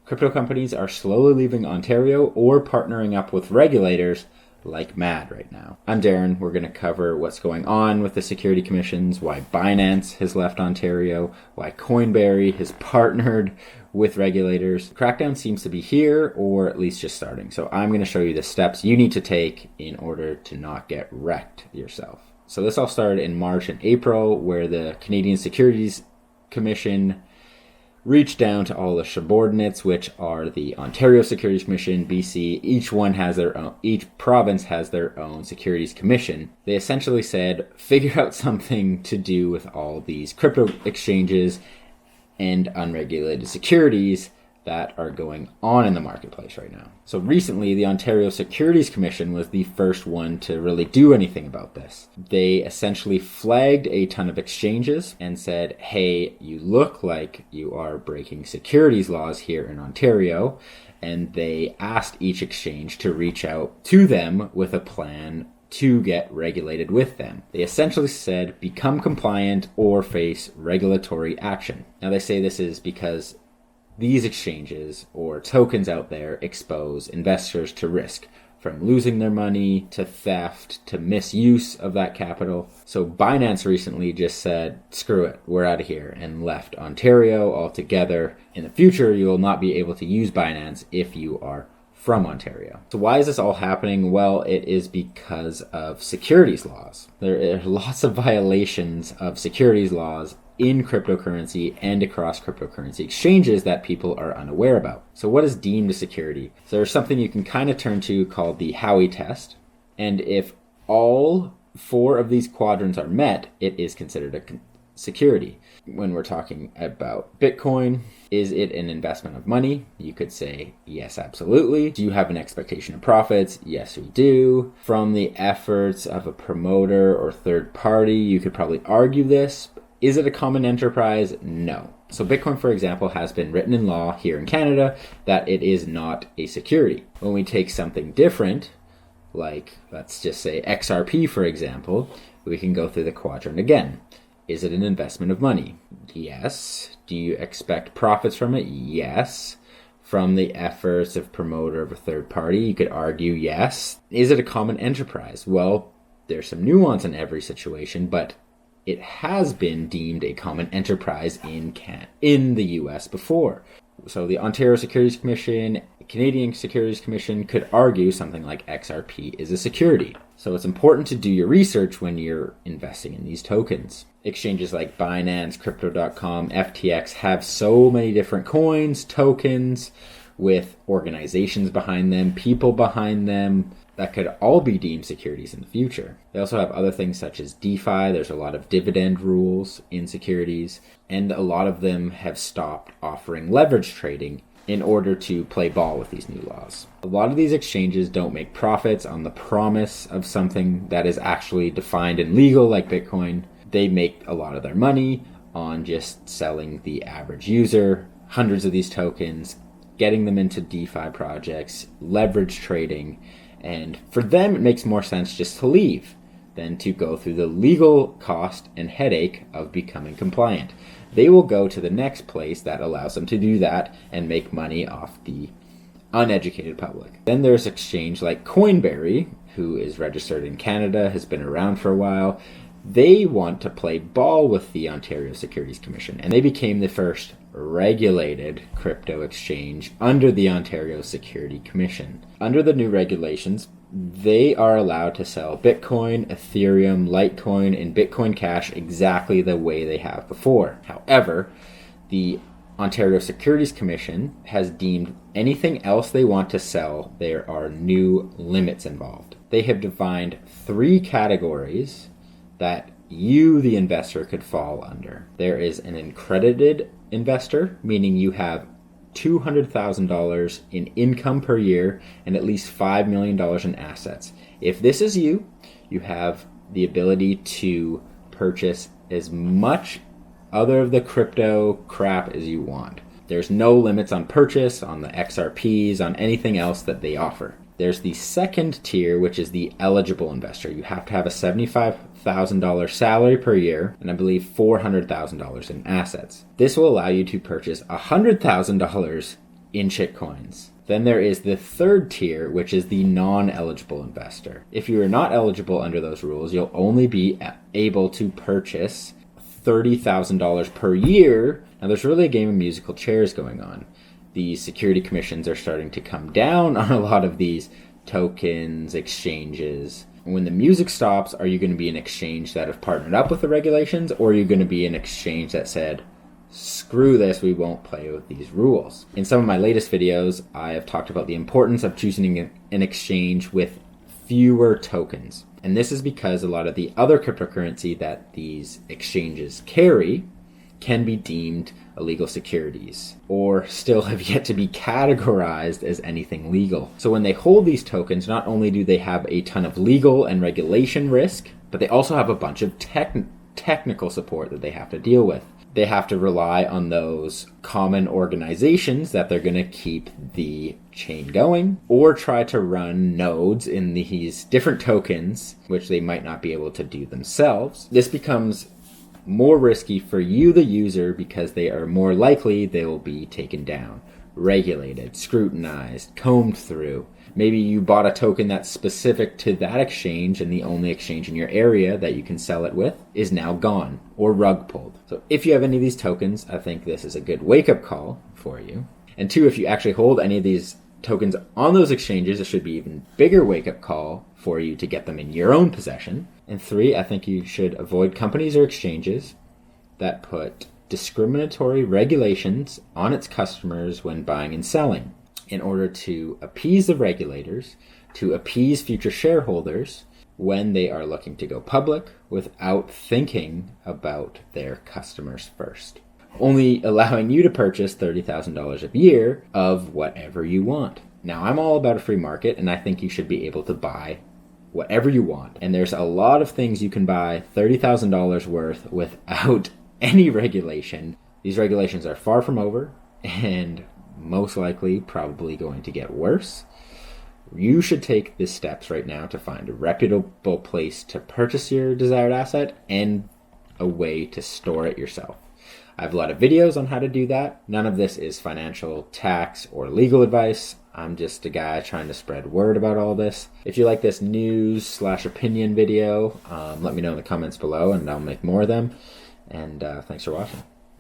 Crypto companies are slowly leaving Ontario or partnering up with regulators like mad right now. I'm Darren. We're going to cover what's going on with the security commissions, why Binance has left Ontario, why Coinberry has partnered with regulators. The crackdown seems to be here, or at least just starting. So I'm going to show you the steps you need to take in order to not get wrecked yourself. So this all started in March and April, where the Canadian Securities Commission reach down to all the subordinates, which are the Ontario Securities Commission, BC. Each province has their own Securities Commission. They essentially said, figure out something to do with all these crypto exchanges and unregulated securities that are going on in the marketplace right now. So recently, the Ontario Securities Commission was the first one to really do anything about this. They essentially flagged a ton of exchanges and said, hey, you look like you are breaking securities laws here in Ontario. And they asked each exchange to reach out to them with a plan to get regulated with them. They essentially said, become compliant or face regulatory action. Now they say this is because these exchanges or tokens out there expose investors to risk, from losing their money to theft to misuse of that capital. So Binance recently just said, screw it, we're out of here, and left Ontario altogether. In the future, you will not be able to use Binance if you are from Ontario. So why is this all happening? Well, it is because of securities laws. There are lots of violations of securities laws in cryptocurrency and across cryptocurrency exchanges that people are unaware about. So what is deemed a security? So there's something you can kind of turn to called the Howey test. And if all four of these quadrants are met, it is considered a security. When we're talking about Bitcoin, is it an investment of money? You could say, yes, absolutely. Do you have an expectation of profits? Yes, we do. From the efforts of a promoter or third party, you could probably argue this. Is it a common enterprise? No. So Bitcoin, for example, has been written in law here in Canada that it is not a security. When we take something different, like let's just say XRP, for example, we can go through the quadrant again. Is it an investment of money? Yes. Do you expect profits from it? Yes. From the efforts of promoter of a third party, you could argue yes. Is it a common enterprise? Well, there's some nuance in every situation, but it has been deemed a common enterprise in the US before. So the Ontario Securities Commission, Canadian Securities Commission could argue something like XRP is a security. So it's important to do your research when you're investing in these tokens. Exchanges like Binance, Crypto.com, FTX have so many different coins, tokens, with organizations behind them, people behind them, that could all be deemed securities in the future. They also have other things such as DeFi. There's a lot of dividend rules in securities, and a lot of them have stopped offering leverage trading in order to play ball with these new laws. A lot of these exchanges don't make profits on the promise of something that is actually defined and legal, like Bitcoin. They make a lot of their money on just selling the average user hundreds of these tokens, getting them into DeFi projects, leverage trading. And for them, it makes more sense just to leave than to go through the legal cost and headache of becoming compliant. They will go to the next place that allows them to do that and make money off the uneducated public. Then there's exchange like Coinberry, who is registered in Canada, has been around for a while. They want to play ball with the Ontario Securities Commission, and they became the first regulated crypto exchange under the Ontario Security Commission. Under the new regulations, they are allowed to sell Bitcoin, Ethereum, Litecoin, and Bitcoin Cash exactly the way they have before. However, the Ontario Securities Commission has deemed anything else they want to sell, there are new limits involved. They have defined 3 categories that you, the investor, could fall under. There is an accredited investor, meaning you have $200,000 in income per year and at least $5 million in assets. If this is you, you have the ability to purchase as much other of the crypto crap as you want. There's no limits on purchase, on the XRPs, on anything else that they offer. There's the second tier, which is the eligible investor. You have to have a $75,000 salary per year and I believe $400,000 in assets. This will allow you to purchase $100,000 in shitcoins. Then there is the third tier, which is the non-eligible investor. If you are not eligible under those rules, you'll only be able to purchase $30,000 per year. Now there's really a game of musical chairs going on. The security commissions are starting to come down on a lot of these tokens, exchanges. When the music stops, are you going to be an exchange that have partnered up with the regulations, or are you going to be an exchange that said, screw this, we won't play with these rules? In some of my latest videos, I have talked about the importance of choosing an exchange with fewer tokens. And this is because a lot of the other cryptocurrency that these exchanges carry can be deemed illegal securities, or still have yet to be categorized as anything legal. So when they hold these tokens, not only do they have a ton of legal and regulation risk, but they also have a bunch of technical support that they have to deal with. They have to rely on those common organizations that they're going to keep the chain going, or try to run nodes in these different tokens, which they might not be able to do themselves. This becomes more risky for you, the user, because they are more likely they will be taken down, regulated, scrutinized, combed through. Maybe you bought a token that's specific to that exchange, and the only exchange in your area that you can sell it with is now gone or rug pulled. So if you have any of these tokens, I think this is a good wake-up call for you. And two, if you actually hold any of these tokens on those exchanges, it should be even bigger wake-up call for you to get them in your own possession. And three, I think you should avoid companies or exchanges that put discriminatory regulations on its customers when buying and selling, in order to appease the regulators, to appease future shareholders when they are looking to go public without thinking about their customers first. Only allowing you to purchase $30,000 a year of whatever you want. Now, I'm all about a free market, and I think you should be able to buy whatever you want. And there's a lot of things you can buy $30,000 worth without any regulation. These regulations are far from over, and most likely probably going to get worse. You should take the steps right now to find a reputable place to purchase your desired asset and a way to store it yourself. I have a lot of videos on how to do that. None of this is financial, tax, or legal advice. I'm just a guy trying to spread word about all this. If you like this news/opinion video, let me know in the comments below and I'll make more of them. And thanks for watching.